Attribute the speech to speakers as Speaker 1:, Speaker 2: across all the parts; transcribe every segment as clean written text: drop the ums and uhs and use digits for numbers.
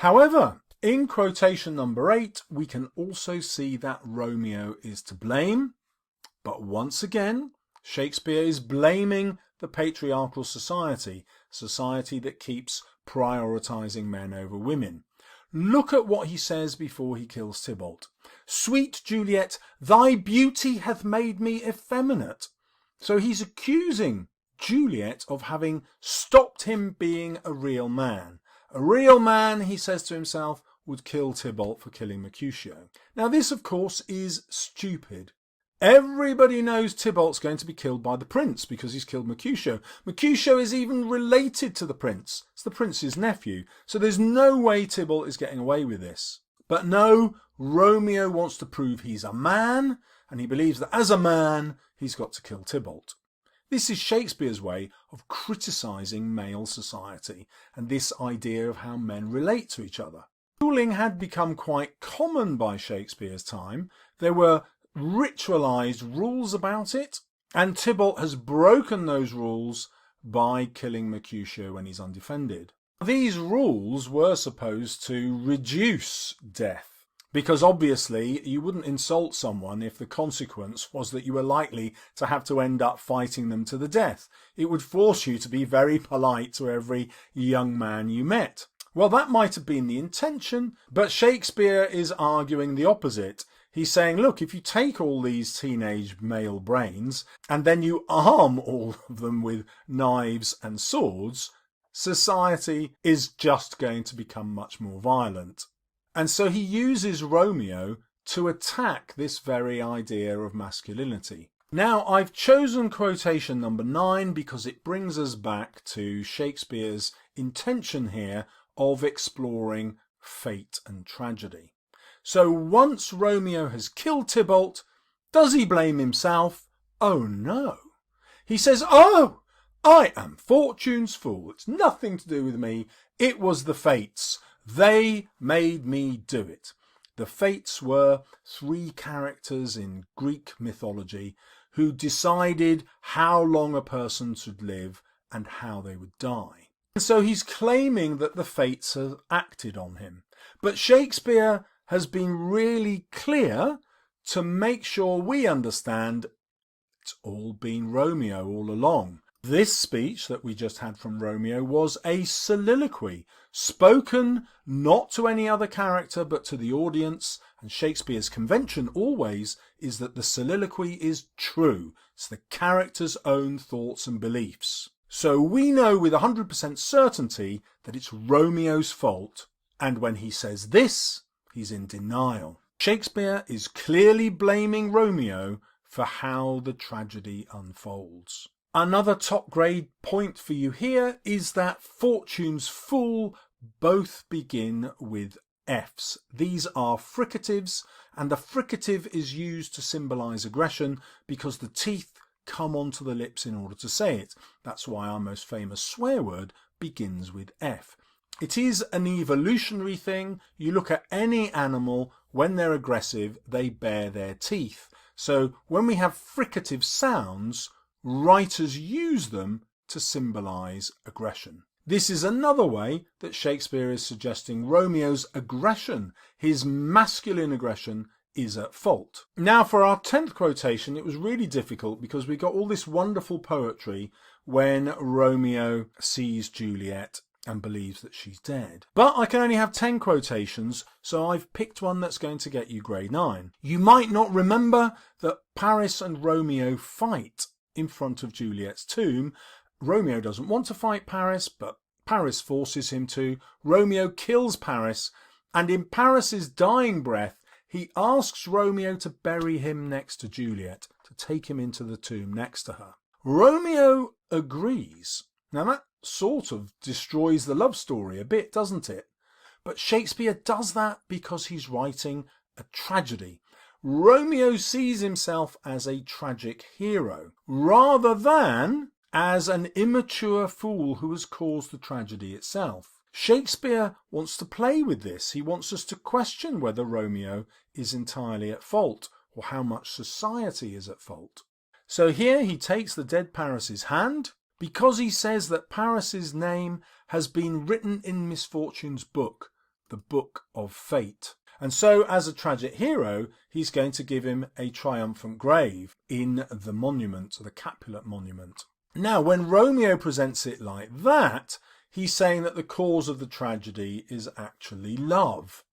Speaker 1: However, in quotation number 8, we can also see that Romeo is to blame, but once again, Shakespeare is blaming the patriarchal society that keeps prioritizing men over women. Look at what he says before he kills Tybalt. "Sweet Juliet, thy beauty hath made me effeminate." So he's accusing Juliet of having stopped him being a real man. A real man, he says to himself, would kill Tybalt for killing Mercutio. Now this, of course, is stupid. Everybody knows Tybalt's going to be killed by the prince because he's killed Mercutio. Mercutio is even related to the prince. It's the prince's nephew. So there's no way Tybalt is getting away with this. But no, Romeo wants to prove he's a man, and he believes that as a man, he's got to kill Tybalt. This is Shakespeare's way of criticising male society and this idea of how men relate to each other. Dueling had become quite common by Shakespeare's time. There were ritualized rules about it, and Tybalt has broken those rules by killing Mercutio when he's undefended. These rules were supposed to reduce death, because obviously you wouldn't insult someone if the consequence was that you were likely to have to end up fighting them to the death. It would force you to be very polite to every young man you met. Well, that might have been the intention, but Shakespeare is arguing the opposite. He's saying, look, if you take all these teenage male brains and then you arm all of them with knives and swords, society is just going to become much more violent. And so he uses Romeo to attack this very idea of masculinity. Now, I've chosen quotation number 9 because it brings us back to Shakespeare's intention here of exploring fate and tragedy. So once Romeo has killed Tybalt, does he blame himself? Oh no. He says, oh, I am Fortune's fool. It's nothing to do with me. It was the fates. They made me do it. The fates were 3 characters in Greek mythology who decided how long a person should live and how they would die. And so he's claiming that the fates have acted on him. But Shakespeare has been really clear to make sure we understand it's all been Romeo all along. This speech that we just had from Romeo was a soliloquy, spoken not to any other character but to the audience, and Shakespeare's convention always is that the soliloquy is true. It's the character's own thoughts and beliefs. So we know with 100% certainty that it's Romeo's fault, and when he says this, he's in denial. Shakespeare is clearly blaming Romeo for how the tragedy unfolds. Another top grade point for you here is that Fortune's fool both begin with F's. These are fricatives, and the fricative is used to symbolise aggression because the teeth come onto the lips in order to say it. That's why our most famous swear word begins with F. It is an evolutionary thing. You look at any animal, when they're aggressive, they bare their teeth. So when we have fricative sounds, writers use them to symbolise aggression. This is another way that Shakespeare is suggesting Romeo's aggression, his masculine aggression, is at fault. Now for our 10th quotation, it was really difficult because we got all this wonderful poetry when Romeo sees Juliet and believes that she's dead. But I can only have 10 quotations, so I've picked one that's going to get you grade 9. You might not remember that Paris and Romeo fight in front of Juliet's tomb. Romeo doesn't want to fight Paris, but Paris forces him to. Romeo kills Paris, and in Paris's dying breath, he asks Romeo to bury him next to Juliet, to take him into the tomb next to her. Romeo agrees. Now that sort of destroys the love story a bit, doesn't it? But Shakespeare does that because he's writing a tragedy. Romeo sees himself as a tragic hero, rather than as an immature fool who has caused the tragedy itself. Shakespeare wants to play with this. He wants us to question whether Romeo is entirely at fault or how much society is at fault. So here he takes the dead Paris's hand because he says that Paris's name has been written in Misfortune's book, the book of fate. And so, as a tragic hero, he's going to give him a triumphant grave in the monument, the Capulet monument. Now, when Romeo presents it like that, he's saying that the cause of the tragedy is actually love.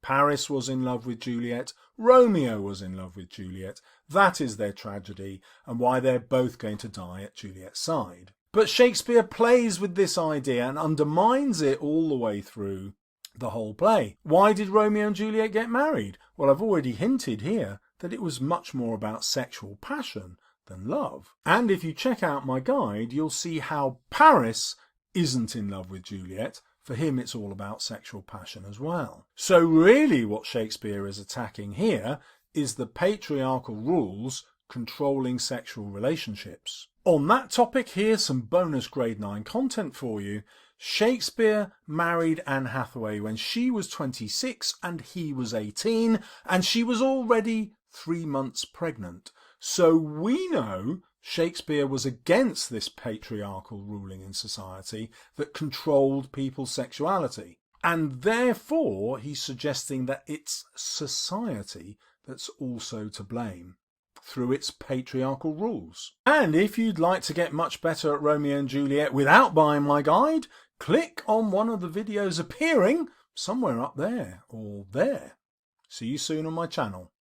Speaker 1: Paris was in love with Juliet, Romeo was in love with Juliet. That is their tragedy, and why they're both going to die at Juliet's side. But Shakespeare plays with this idea and undermines it all the way through the whole play. Why did Romeo and Juliet get married? Well, I've already hinted here that it was much more about sexual passion than love. And if you check out my guide, you'll see how Paris isn't in love with Juliet. For him, it's all about sexual passion as well. So really what Shakespeare is attacking here is the patriarchal rules controlling sexual relationships. On that topic, here's some bonus grade 9 content for you. Shakespeare married Anne Hathaway when she was 26 and he was 18, and she was already 3 months pregnant. So we know Shakespeare was against this patriarchal ruling in society that controlled people's sexuality. And therefore, he's suggesting that it's society that's also to blame through its patriarchal rules. And if you'd like to get much better at Romeo and Juliet without buying my guide, click on one of the videos appearing somewhere up there or there. See you soon on my channel.